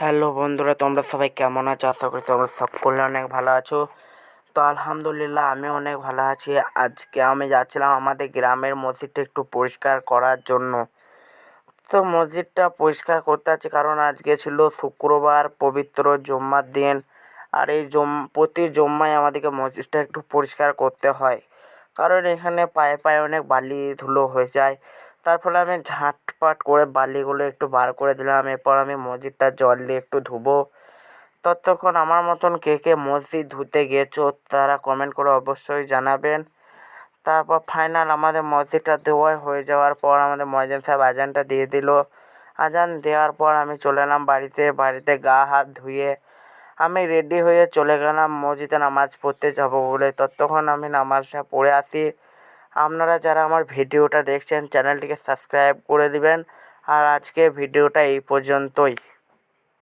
Hello বন্ধুরা, তোমরা সবাই কেমন আছো? আশা করি তোমরা সকলে অনেক ভালো আছো। তো আলহামদুলিল্লাহ আমি অনেক ভালো আছি। আজকে আমি যাচ্ছিলাম আমাদের গ্রামের মসজিদটা একটু পরিষ্কার করার জন্য। তো মসজিদটা পরিষ্কার করতে যাচ্ছি কারণ আজকে ছিল শুক্রবার, পবিত্র জুম্মার দিন। আর এই প্রতি জুম্মায় আমাদেরকে মসজিদটা একটু পরিষ্কার করতে হয়, কারণ এখানে পায়ে পায়ে অনেক বালি ধুলো হয়ে যায়। তার ফলে আমি ঝাঁটপাট করে বালিগুলো একটু বার করে দিলাম। এরপর আমি মসজিদটা জল দিয়ে একটু ধুবো। ততক্ষণ আমার মতন কে কে মসজিদ ধুতে গেছো তারা কমেন্ট করে অবশ্যই জানাবেন। তারপর ফাইনাল আমাদের মসজিদটা ধোয়া হয়ে যাওয়ার পর আমাদের মুয়াজ্জিন সাহেব আজানটা দিয়ে দিল। আজান দেওয়ার পর আমি চলে এলাম বাড়িতে গা হাত ধুয়ে আমি রেডি হয়ে চলে গেলাম মসজিদে নামাজ পড়তে যাব বলে। ততক্ষণ আমি নামাজটা পড়ে আসি। আপনারা যারা আমার ভিডিওটা দেখছেন চ্যানেলটিকে সাবস্ক্রাইব করে দিবেন। আর আজকে ভিডিওটা এই পর্যন্তই।